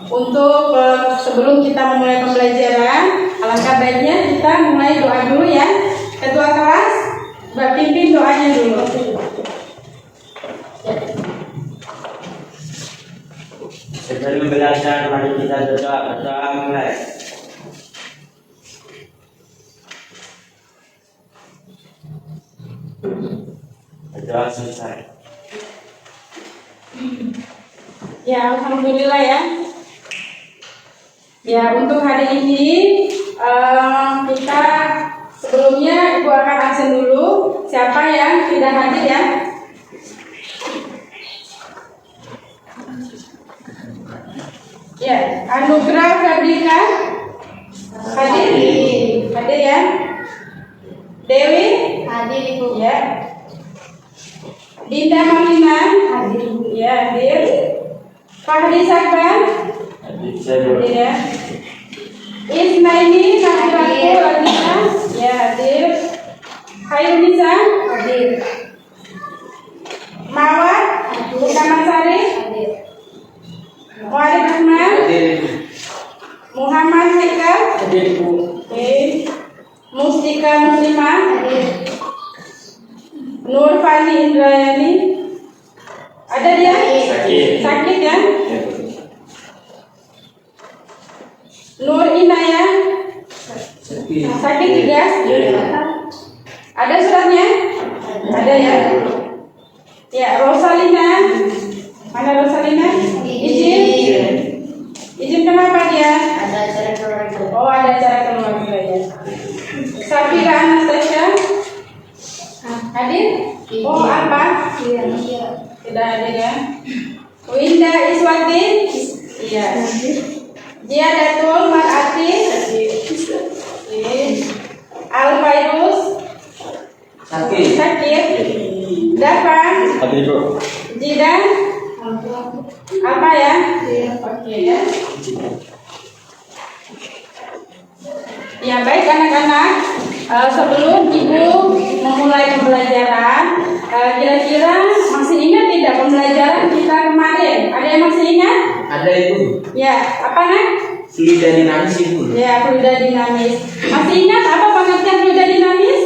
Untuk sebelum kita memulai pembelajaran, alangkah baiknya kita mulai doa dulu ya. Ketua kelas, Mbak pimpin doanya dulu. Sebelum belajar, mari kita berdoa mulai. Berdoa selesai. Ya, alhamdulillah ya. Ya, untuk hari ini kita sebelumnya Ibu akan absen dulu. Siapa yang tidak hadir ya? Ya, Anugrah Ferdika hadir? Hadir ya? Dewi? Hadir Ibu. Ya. Dinda Malina? Hadir. Ya, hadir. Fahri Sakban? Hadir ya. Ismaili Nafiratul Adina? Ya, hadir. Hairunisa? Hadir. Mawar? Kamansari? Hadir. Muhammad Ahmad? Hadir. Muhammad Haikal? Hadir Bu. Oke. Mustika Muslimah? Hadir. Nur Fani Indrayani? Ada dia? Sakit. Sakit ya? Nur Inayah? Sakit juga? Ada suratnya? Ada ya? Ya, Rosalina? Mana Rosalina? Izin? Izin kenapa dia? Ada acara keluarga. Oh, ada acara keluarga ya. Safira Anastasia? Hadir? Oh, apa? Tidak ada ya. Winda Iswati? Iya. Jiadatul Mar'ati? Al-Fairuz? Sakit. Dapan? Hadir Bu. Jidan? Apa ya? Oke ya. Ya baik anak-anak, sebelum Ibu memulai pembelajaran, kira-kira masih ingat tidak pembelajaran kita kemarin? Ada yang masih ingat? Ada Ibu. Ya, apa nak? Fluida dinamis Ibu. Ya, fluida dinamis. Masih ingat apa pengertian fluida dinamis?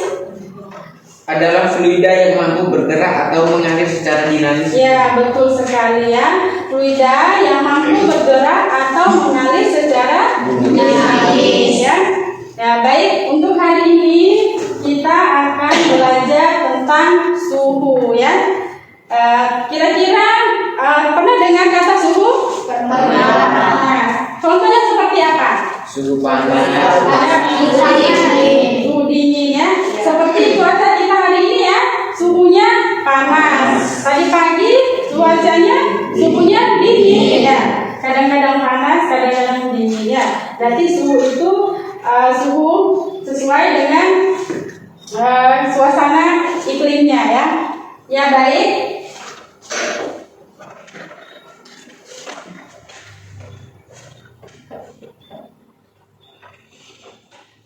Adalah fluida yang mampu bergerak atau mengalir secara dinamis. Ya, betul sekali ya. Fluida yang mampu bergerak atau mengalir secara dinamis ya. Ya, baik, untuk hari ini kita akan belajar tentang suhu ya. Kira-kira pernah dengar kata suhu? Pernah. Contohnya seperti apa? Suhu panas. Suhu dingin ya. Seperti cuaca kita hari ini ya, suhunya panas. Tadi pagi cuacanya suhunya dingin ya. Kadang-kadang panas, kadang-kadang dingin ya. Berarti suhu itu suhu sesuai dengan suasana iklimnya ya. Ya baik.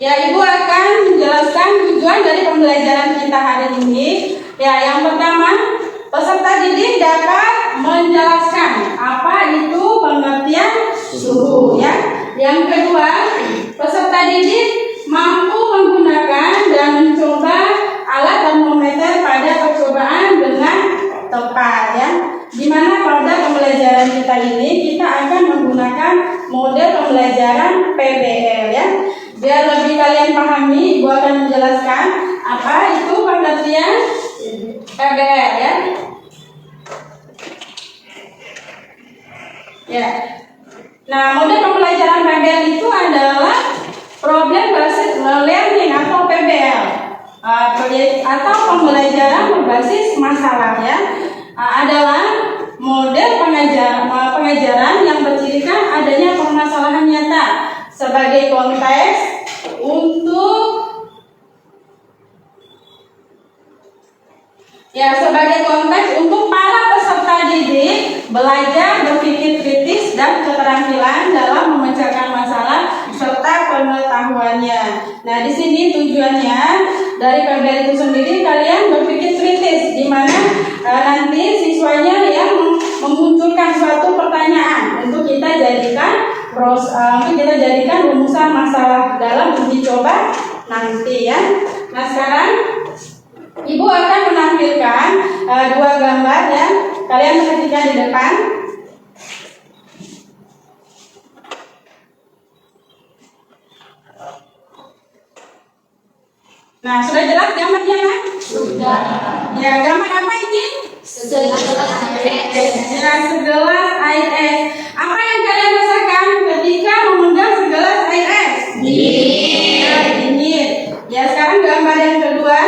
Ya, Ibu akan menjelaskan tujuan dari pembelajaran kita hari ini. Ya, yang pertama, peserta didik dapat menjelaskan apa itu pengertian suhu ya. Yang kedua, peserta didik mampu menggunakan dan mencoba alat termometer pada percobaan dengan tepat ya. Dimana pada pembelajaran kita ini kita akan menggunakan model pembelajaran PBL ya. Biar lebih kalian pahami, Ibu akan menjelaskan apa itu pengertian PBL ya. Ya. Nah, model pembelajaran PBL itu adalah problem based learning atau PBL. Atau pembelajaran berbasis masalah ya. Adalah model pengajaran yang bercirikan adanya permasalahan nyata sebagai konteks untuk para peserta didik belajar berpikir kritis dan keterampilan dalam memecahkan masalah serta pengetahuannya. Nah, di sini tujuannya dari PBL itu sendiri kalian berpikir kritis, di mana nanti siswanya yang memunculkan suatu pertanyaan untuk kita jadikan kita jadikan rumusan masalah dalam uji coba nanti ya. Nah sekarang Ibu akan menampilkan dua gambar ya. Kalian perhatikan di depan. Nah, sudah jelas gambarnya kan? Sudah. Ya, gambar apa ini? Segelas air es. Ya, segelas air es. Apa yang kalian rasakan ketika memegang segelas air es? Dingin. Ya, dingin. Ya, sekarang gambar yang kedua.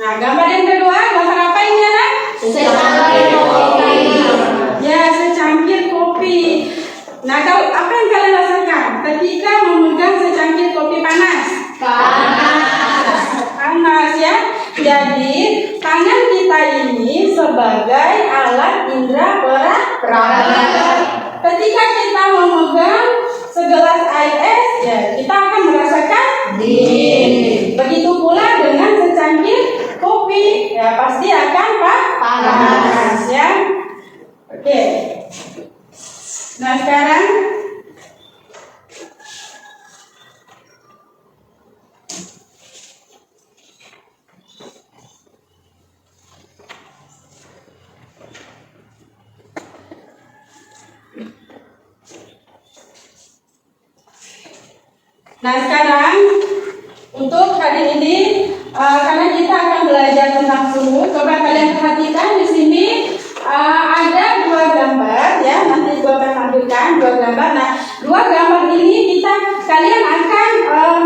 Nah, gambar yang kedua, gambar apa ini anak? Secangkir kopi. Ya, secangkir kopi. Nah, kalau apa yang kalian rasakan ketika memegang secangkir kopi panas? Panas ya. Jadi tangan kita ini sebagai alat indera peraba. Ketika kita memegang segelas air es, ya kita akan merasakan dingin. Begitu pula dengan secangkir kopi, ya pasti akan panas ya. Oke. Nah sekarang untuk hari ini karena kita akan belajar tentang suhu, coba kalian perhatikan di sini ada dua gambar ya. Nanti gua akan tampilkan dua gambar. Nah, dua gambar ini kalian akan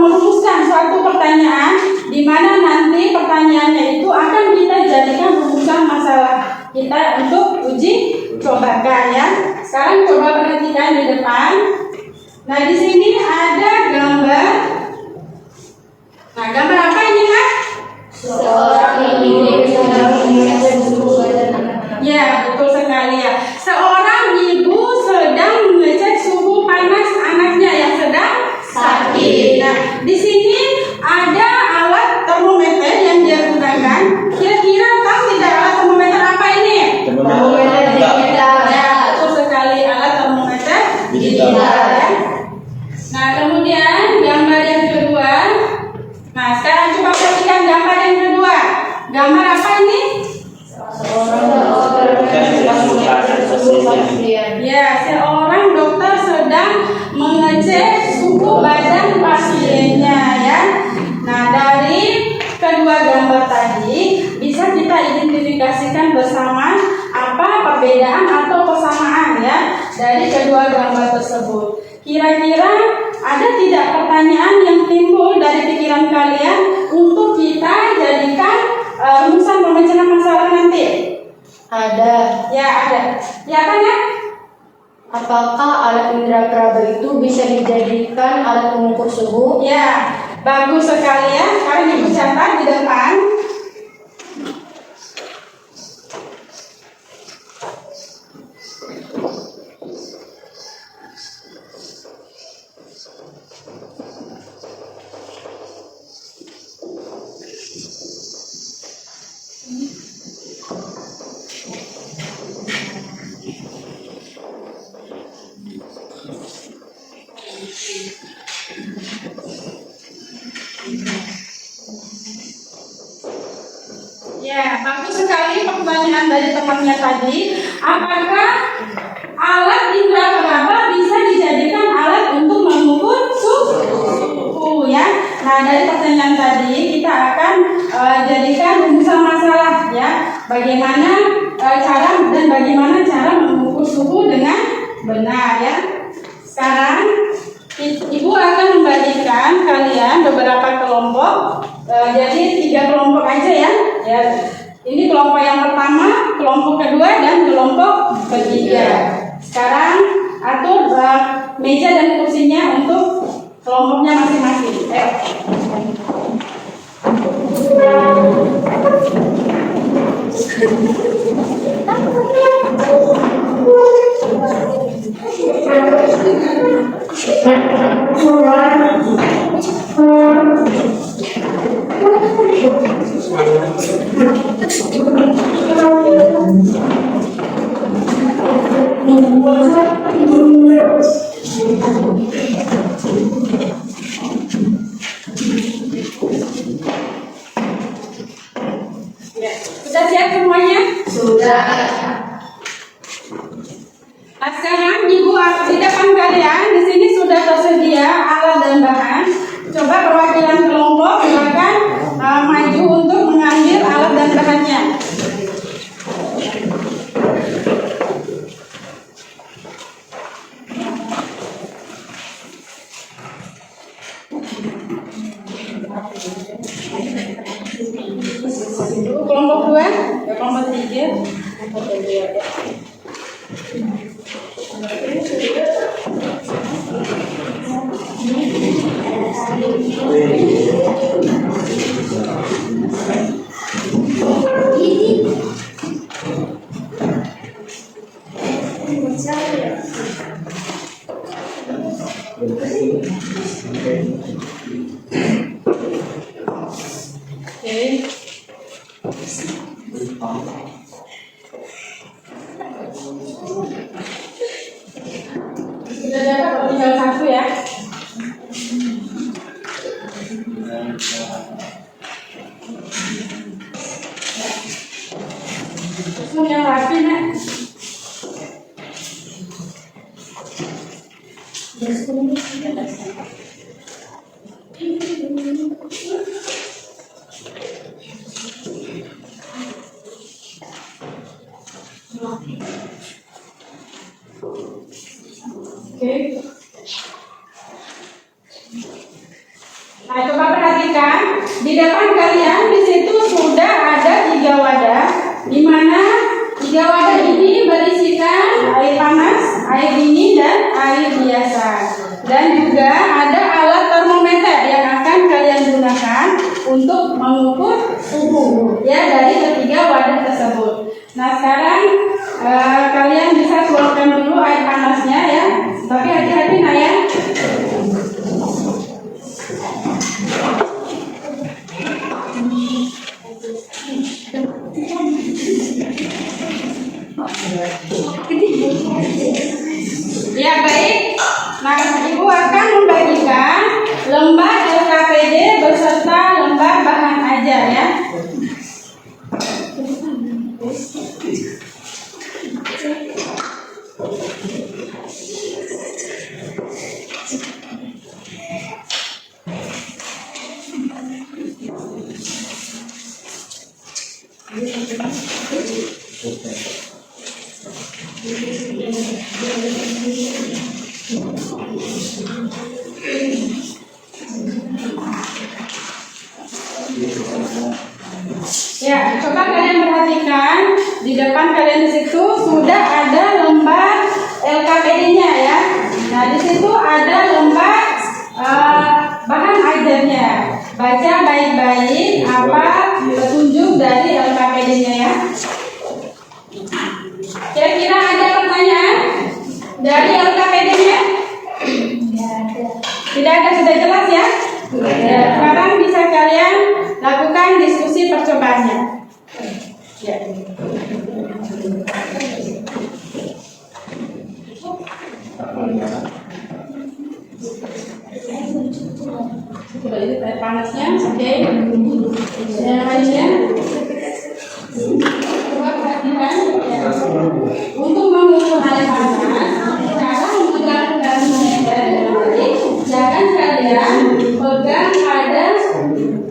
merumuskan suatu pertanyaan di mana nanti pertanyaannya itu akan kita jadikan rumusan masalah kita untuk uji cobakan ya. Sekarang coba perhatikan di depan. Nah, di sini ada gambar. Nah, gambar apa ini, Kak? Seorang ibu sedang mengecek suhu badan anak-anak. Ya, betul sekali ya. Seorang ibu sedang mengecek suhu panas anaknya yang sedang sakit. Nah, di sini ada alat termometer yang dia gunakan. Kira-kira tahu tidak alat termometer apa ini? Termometer digital. Ya, betul sekali, alat termometer digital ya. Nah, kemudian gambar yang kedua. Nah, sekarang coba perhatikan gambar yang kedua. Gambar apa ini? Seorang dokter mengecek suhu pasien. Ya, seorang dokter sedang mengecek suhu badan pasiennya ya. Nah, dari kedua gambar tadi bisa kita identifikasikan bersama apa perbedaan atau persamaan ya dari kedua gambar tersebut. Kira-kira ada tidak pertanyaan yang timbul dari pikiran kalian untuk kita jadikan rumusan pemecahan masalah nanti? Ada. Ya, ada. Ya kan ya? Apakah alat indera peraba itu bisa dijadikan alat pengukur suhu? Ya, bagus sekali ya. Sekarang Ibu catat di depan. Ya, bagus sekali pertanyaan dari temannya tadi. Apakah alat indera peraba bisa dijadikan alat untuk mengukur suhu ya? Nah, dari pertanyaan tadi kita akan jadikan rumusan masalah ya. Bagaimana bagaimana cara mengukur suhu dengan benar ya. Sekarang Ibu akan membagikan kalian beberapa kelompok. Jadi 3 kelompok aja ya. Ya, ini kelompok yang pertama, kelompok kedua, dan kelompok ketiga. Sekarang atur meja dan kursinya untuk kelompoknya masing-masing. Ya, sudah siap semuanya? Sudah. Nah, sekarang Ibu di depan kalian di sini sudah tersedia alat dan bahan. Coba perwakilan kelompok silakan maju untuk mengambil alat dan bahannya. Kelompok 2, ya kelompok 3. Oke. Sudah dapat tinggal satu ya. Susun yang rapi, Nak. Oke. Nah, coba perhatikan di depan kalian di situ sudah ada 3 wadah, di mana 3 wadah ini berisikan air panas, air dingin, dan air biasa. Dan juga ada alat termometer yang akan kalian gunakan untuk mengukur suhu ya dari ketiga wadah tersebut. Nah, sekarang kalian bisa keluarkan dulu air panasnya ya. Tapi hati-hati Nak ya. Ya baik. Nah, Ibu akan membagikan lembar LKPD beserta lembar bahan ajar ya. Ya, coba kalian perhatikan di depan kalian di situ sudah ada lembar LKPD-nya ya. Nah, di situ ada lembar bahan ajarnya. Baca baik-baik apa petunjuk dari LKPD-nya ya. Kira-kira ada pertanyaan dari LKPD-nya? Tidak ada, sudah jelas ya? Ya, sekarang bisa kalian lakukan diskusi percobaannya. Ya. Coba ini air panasnya, oke. Yang lainnya, coba perhatikan. Ya. Untuk mengukur air panas, cara memegang termometer jangan kalian pegang pada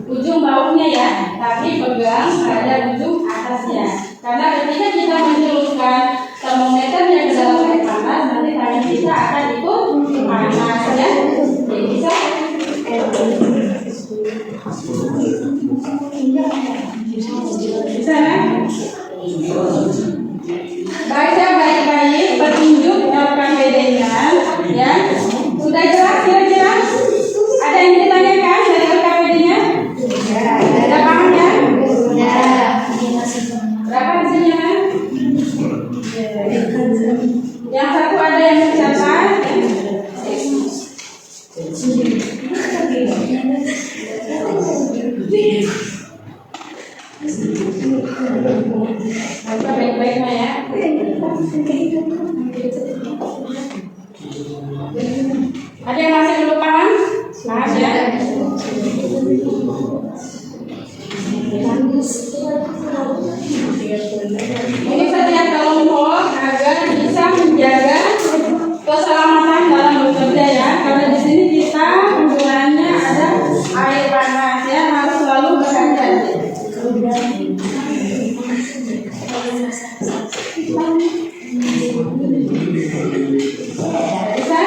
ujung bawahnya ya, tapi pegang pada ujung atasnya. Karena ketika kita mencelupkan termometernya ke dalam air panas, nanti tangan kita akan ikut panas ya. Jadi bisa Ada yang masih belum paham? Maaf ya. Ini setiap kelompok agar bisa menjaga keselamatan dalam bekerja ya. Karena di sini kita penggunaannya ada air panas ya, harus selalu berhati-hati. Bisa?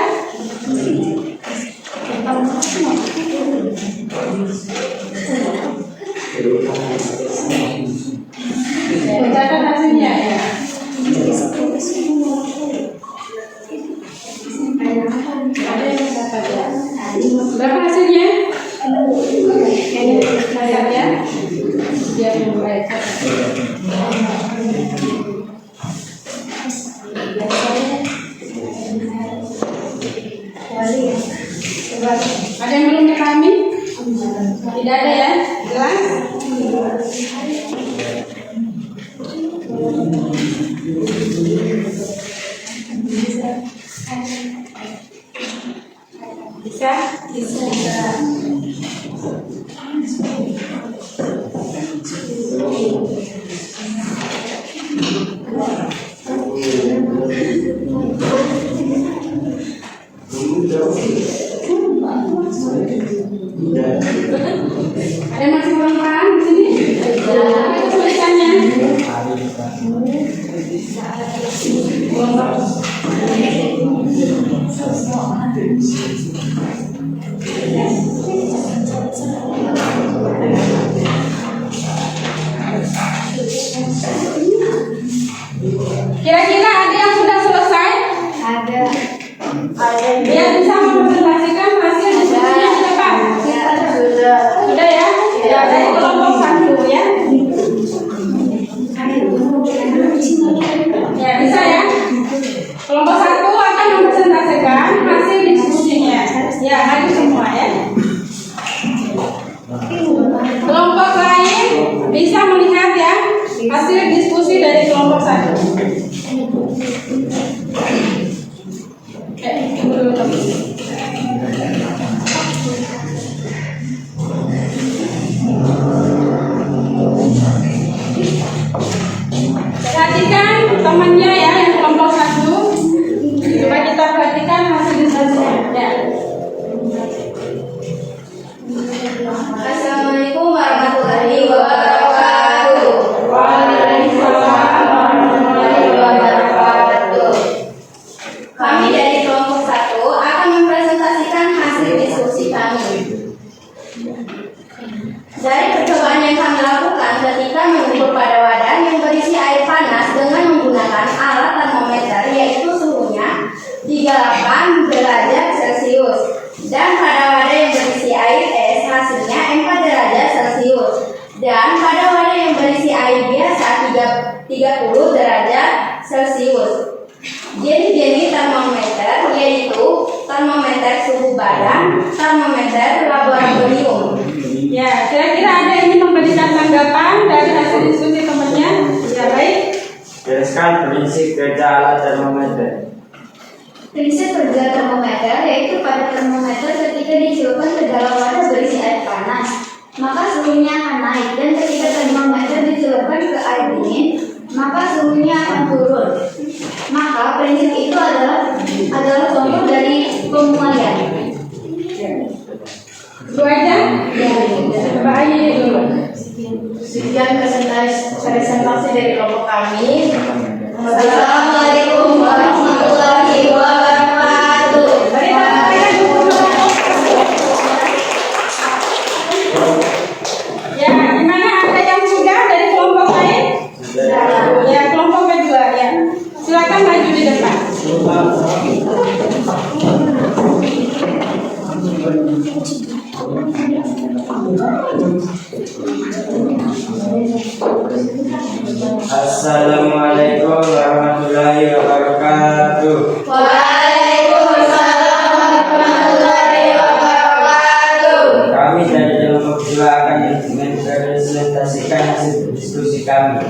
Catat hasilnya ya. Berapa hasilnya? Catat ya. Biar yang baik. Ada yang belum dipahami? Tidak ada ya? Jelas? Bisa? Bisa. Ada yang masih kurang paham di sini? Apa itu tulisannya? Kira-kira ada yang sudah selesai? Ada. Dia bisa mempresentasikan hasil diskusinya di depan. Sudah ya? Ya, dari kelompok 1 ya. Ya, bisa ya? Kelompok 1 akan mempresentasikan hasil diskusinya. Ya, maju semua ya. Kelompok lain bisa melihat ya hasil diskusi dari kelompok 1. Perhatikan temannya ya yang kelompok 1. Coba kita perhatikan hasil diskusinya. Ya. Assalamualaikum warahmatullahi wabarakatuh. Waalaikumsalam warahmatullahi wabarakatuh. Kami dari kelompok 1 akan mempresentasikan hasil diskusi kami. Dari percobaan yang kami lakukan ketika mengukur pada wadah yang berisi air panas dengan menggunakan alat termometer, yaitu suhunya 38 derajat Celcius, dan pada wadah yang berisi air es hasilnya 4 derajat Celcius, dan pada wadah yang berisi air biasa 30 derajat Celcius. Jenis-jenis termometer yaitu termometer suhu badan, termometer laboratorium. Ya, kira-kira ada yang ingin memberikan tanggapan dari hasil diskusi temannya? Ya, baik. Jelaskan prinsip kerja alat termometer. Prinsip kerja termometer yaitu pada termometer ketika dicelupkan ke dalam wadah berisi air panas, maka suhunya akan naik, dan ketika termometer dicelupkan ke air dingin, maka suhunya akan turun. Maka prinsip itu adalah contoh dari pemuaian. Itu aja? Ya. Coba aja dulu. Sekian presentasi dari kelompok kami. Assalamualaikum warahmatullahi wabarakatuh. Ya, gimana, ada yang sudah dari kelompok lain? Ya, kelompok kedua ya. Silakan maju di depan. Assalamualaikum warahmatullahi wabarakatuh. Waalaikumsalam warahmatullahi wabarakatuh. Kami dari kelompok 2 akan mempresentasikan hasil diskusi kami.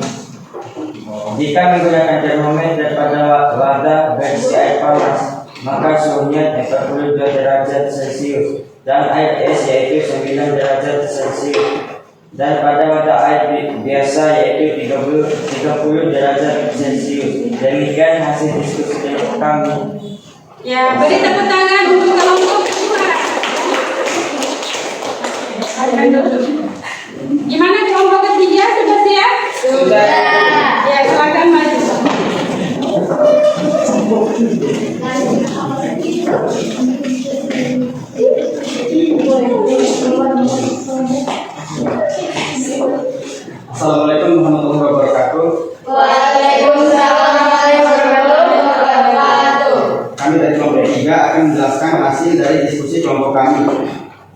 Jika menggunakan termometer pada wadah berisi air panas, maka suhunya 42 derajat Celcius, dan air es yaitu 9 derajat Celcius, dan pada wadah air biasa yaitu 30 derajat Celcius. Demikian hasil diskusi kami. Ya, beri tepuk tangan untuk kelompok kedua. Gimana kelompok ketiga, sudah siap? Sudah. Ya, silakan maju. Assalamualaikum warahmatullahi wabarakatuh. Waalaikumsalam warahmatullahi wabarakatuh. Kami dari kelompok 3 akan menjelaskan hasil dari diskusi kelompok kami.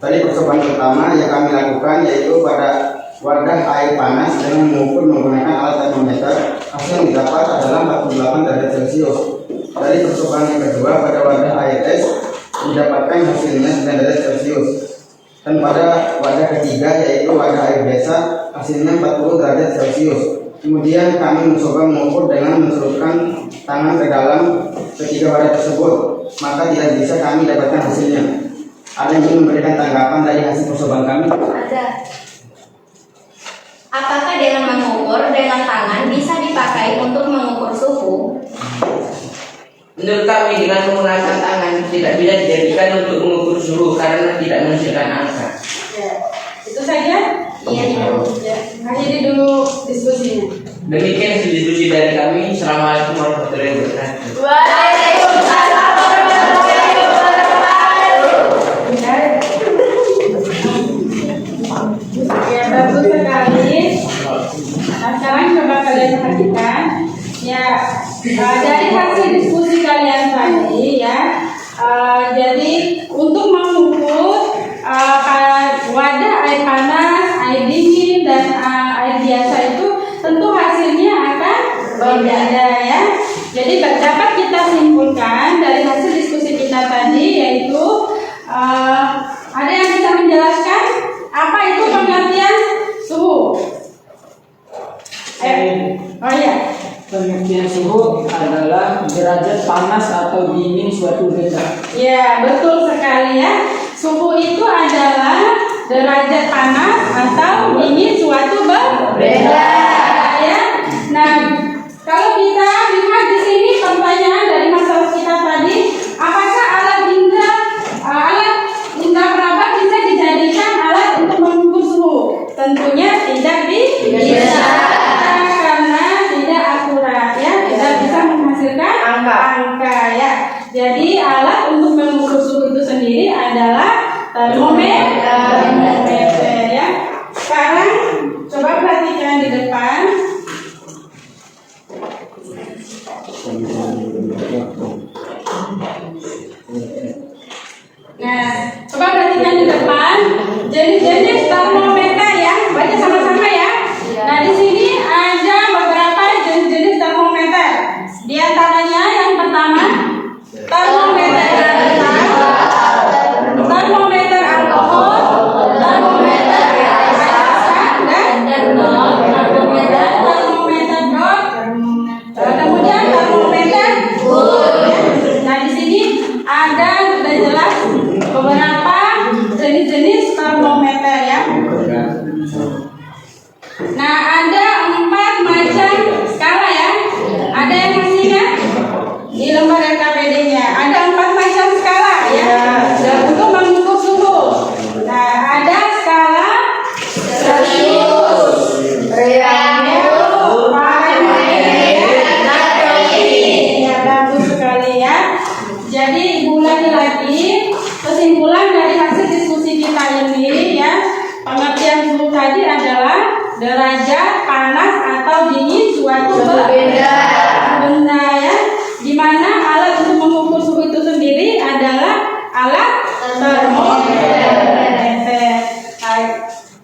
Tadi percobaan pertama yang kami lakukan yaitu pada wadah air panas dengan mengukur menggunakan alat termometer. Hasil yang didapat adalah 48 derajat Celcius. Dari percobaan yang kedua pada wadah air es didapatkan hasilnya 9 derajat Celcius. Dan pada wadah ketiga yaitu wadah air biasa hasilnya 40 derajat Celcius. Kemudian kami mencoba mengukur dengan mencelupkan tangan ke dalam ketiga wadah tersebut, maka tidak bisa kami dapatkan hasilnya. Ada yang ingin memberikan tanggapan dari hasil percobaan kami? Ada. Apakah dengan mengukur dengan tangan bisa dipakai untuk mengukur suhu? Menurut kami dengan menggunakan tangan tidak bisa dijadikan untuk mengukur suhu karena tidak menghasilkan angka. Ya, itu saja. Iya, Ya, akhiri dulu diskusinya. Demikian hasil diskusi dari kami. Assalamualaikum warahmatullahi wabarakatuh. Waalaikumsalam warahmatullahi wabarakatuh. Ya, bagus sekali. Nah, sekarang coba kalian perhatikan. Ya, dari hasil diskusi kalian tadi ya. Jadi untuk mengukur wadah air panas, air dingin dan air biasa itu tentu hasilnya akan berbeda ya. Jadi dapat kita simpulkan dari hasil diskusi kita tadi yaitu ada yang bisa menjelaskan apa itu pengertian suhu? Oh ya. Pengertian suhu adalah derajat panas atau dingin suatu benda. Ya, betul sekali ya. Suhu itu adalah derajat panas atau dingin suatu benda. Ya. Nah, kalau kita lihat di sini pertanyaan dari masalah kita tadi, apakah alat indera peraba bisa dijadikan alat untuk mengukur suhu? Tentunya tidak bisa. Karena tidak akurat ya, tidak bisa menghasilkan angka ya. Jadi alat untuk mengukur suhu itu sendiri adalah termometer ya. Sekarang coba perhatikan di depan. Nah, coba perhatikan di depan jenis-jenis termometer ya. Baca sama-sama ya. Nah, di sini ada beberapa jenis-jenis termometer. Di antaranya yang pertama termometer termometer alkohol, termometer asam dan termometer dot. Kemudian termometer Nah, di sini ada sudah jelas beberapa jenis-jenis termometer ya. Nah, ada 4 macam skala ya. Ada yang masih ingat di lembar LKPD-nya? Ada 4 macam skala ya. Untuk mengukur suhu. Nah, ada skala Celsius, ya, bagus sekali ya. Jadi ibu ulangi lagi kesimpulan dari hasil diskusi kita ini ya. Pengertian suhu tadi adalah derajat panas atau dingin suatu benda ya, di mana alat untuk mengukur suhu itu sendiri adalah alat termometer.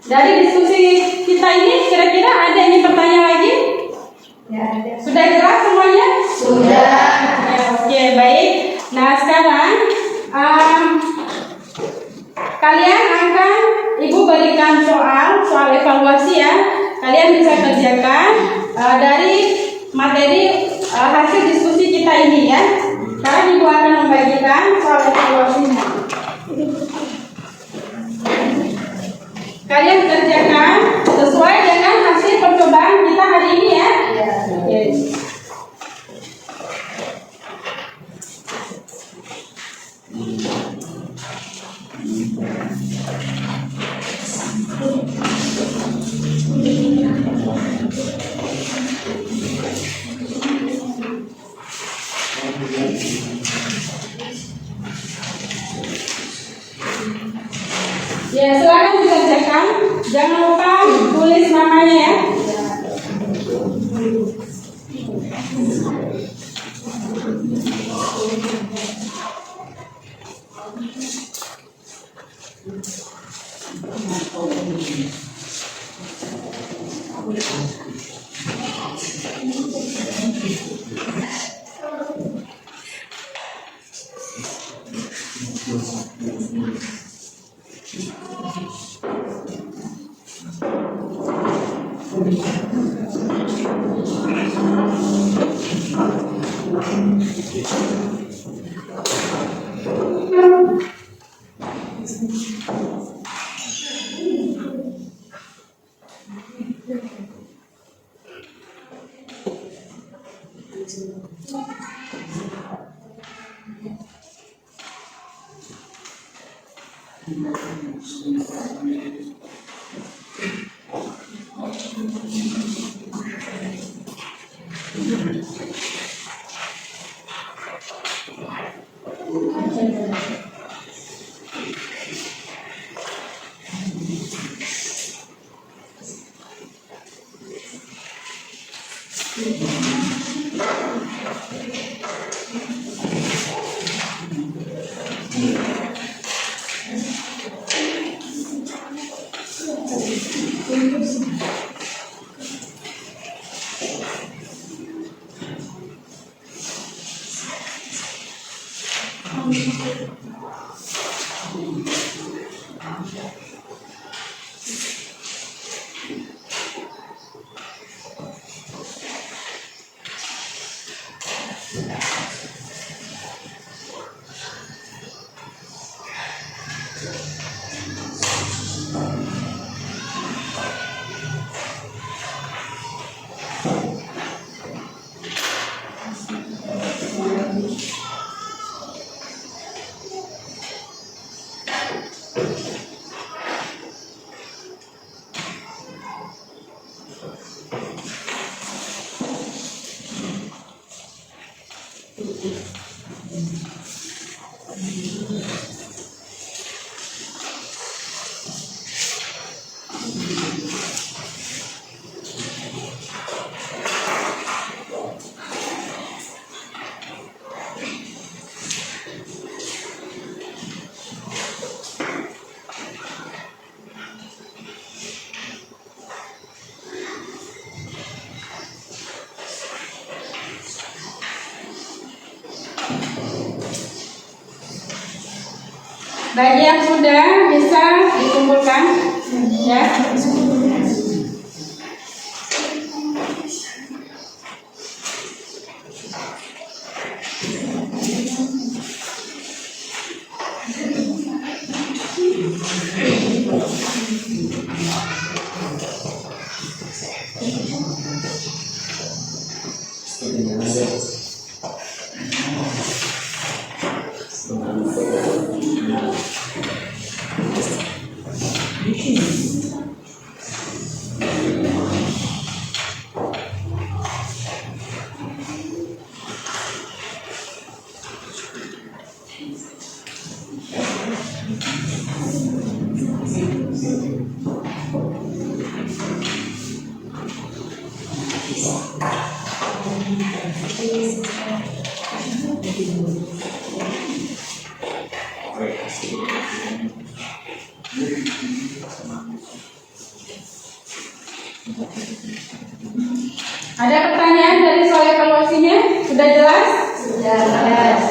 Dari diskusi kita ini kira-kira ada yang bertanya lagi? Ya, ada. Sudah jelas semuanya? Sudah. Ya, oke, baik. Nah, sekarang kalian akan ibu berikan soal evaluasi ya. Kalian bisa kerjakan dari materi hasil diskusi kita ini ya. Sekarang ibu akan membaca membagikan soal evaluasinya. Kalian kerjakan sesuai dengan hasil percobaan kita hari ini ya. Oke. Ya, silakan dikerjakan. Jangan lupa tulis namanya ya. Bagi yang sudah bisa dikumpulkan ya. Ada pertanyaan dari soal evaluasinya? Sudah jelas? Sudah jelas.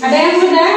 Ada yang sudah?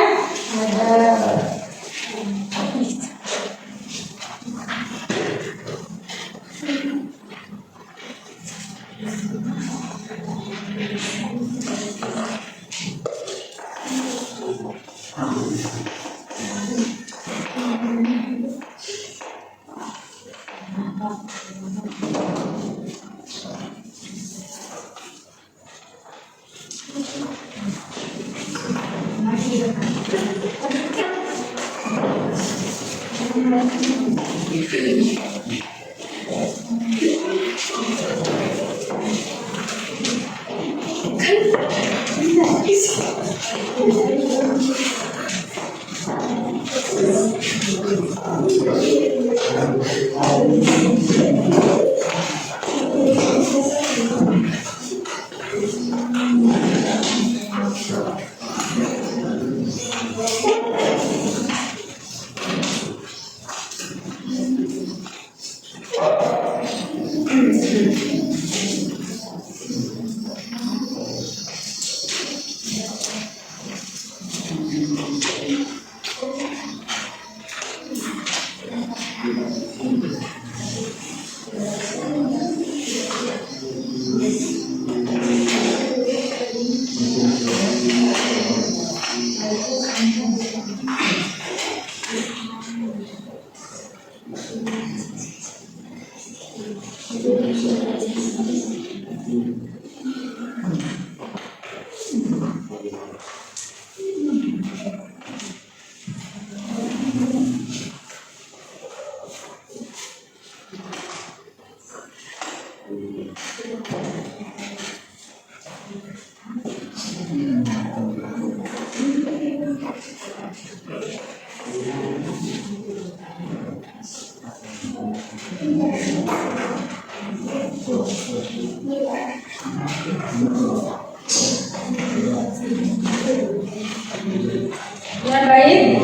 Ya baik,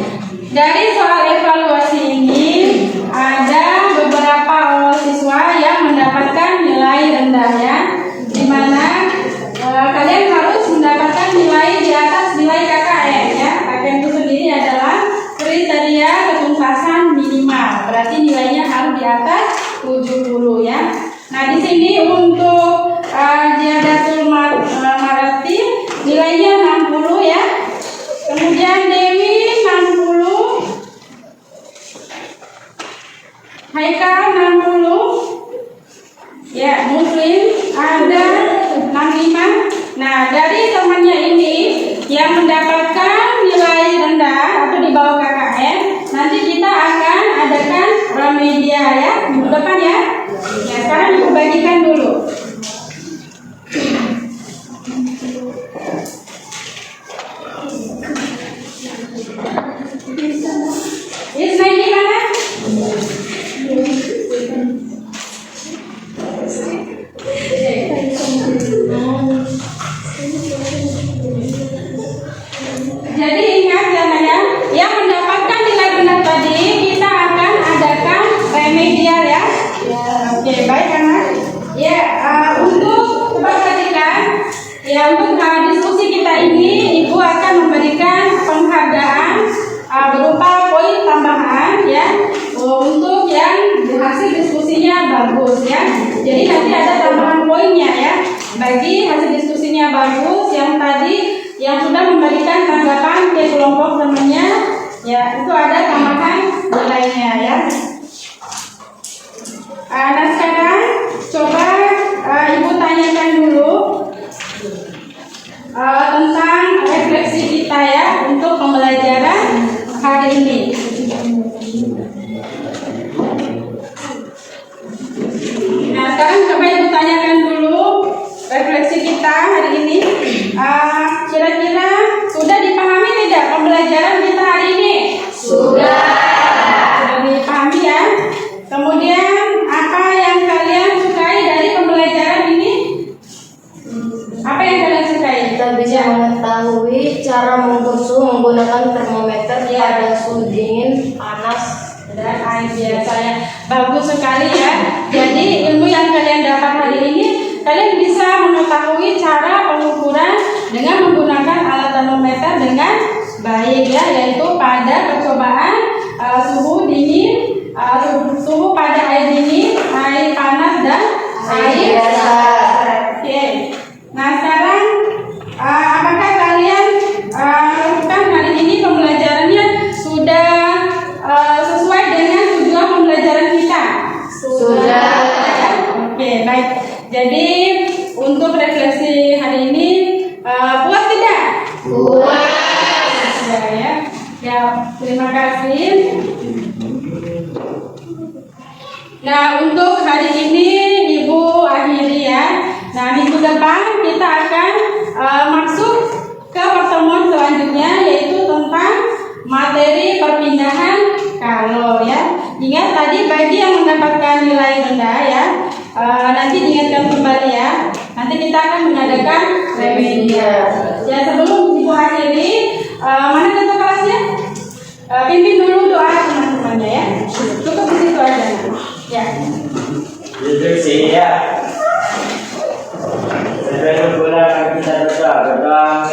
dari soal evaluasi ini ada beberapa siswa yang mendapatkan nilai rendah ya, di mana kalian harus mendapatkan nilai di atas nilai KKM ya. KKM itu sendiri adalah kriteria ketuntasan minimal, berarti nilainya harus di atas 70 ya. Nah di sini untuk Ziadatul Marati nilainya 60 ya. Kemudian Dewi 60, Haikal 60, ya Muslim ada 65. Nah dari temannya ini yang mendapatkan nilai rendah atau di bawah KKM, nanti kita akan adakan ramedia ya minggu depan ya. Ya sekarang ibu bagikan dulu. Isna gimana? Jadi ingat ya, yang mendapatkan nilai rendah tadi kita akan adakan remedial ya. Oke, baik anak. Ya, untuk coba perhatikan ya, untuk diskusi kita ini Ibu akan memberikan penghargaan berupa poin tambahan ya, untuk yang hasil diskusinya bagus ya. Jadi nanti ada tambahan poinnya ya, bagi hasil diskusinya bagus yang tadi yang sudah memberikan tanggapan ke kelompok temannya ya, itu ada tambahan nilainya ya. Nah sekarang coba Ibu tanyakan dulu tentang refleksi kita ya untuk pembelajaran hari ini. Nah sekarang coba Ibu tanyakan dulu refleksi kita hari ini. Kira-kira sudah dipahami tidak pembelajaran kita hari ini? Sudah. Sudah dipahami ya. Kemudian apa yang kalian sukai dari pembelajaran ini? Apa yang kalian sukai? Kita bisa mengetahui cara mengukur suhu menggunakan termometer pada suhu dingin, panas, Dan air biasa ya. Bagus sekali ya. Jadi ilmu yang kalian dapat hari ini, kalian bisa mengetahui cara pengukuran dengan menggunakan alat termometer dengan baik ya, yaitu pada percobaan suhu dingin, suhu pada air dingin, air panas dan air biasa. Oke. Nah sekarang apakah kalian lakukan hari ini pembelajarannya sudah sesuai dengan tujuan pembelajaran kita? Sudah. Oke, baik. Jadi untuk refleksi hari ini puas tidak? Puas. Ya. Ya, terima kasih. Nah, untuk hari ini Ibu akhiri ya. Nah, minggu depan kita akan masuk ke pertemuan selanjutnya, yaitu tentang materi perpindahan kalor ya. Ingat tadi bagi yang mendapatkan nilai rendah ya, nanti diingatkan kembali ya. Nanti kita akan mengadakan remedial. Ya, sebelum Ibu akhiri, mana ketua kelasnya? Pimpin dulu doa teman-temannya ya. Cukup di situ aja. Ya. Duduk sini ya. Sebelum pulang kita berdoa.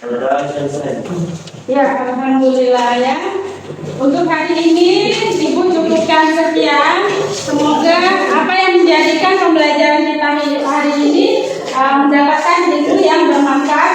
Berdoa selesai. Ya, alhamdulillah ya. Untuk hari ini Ibu cukupkan sekian. Semoga apa yang menjadikan pembelajaran kita hari ini mendapatkan ilmu yang bermanfaat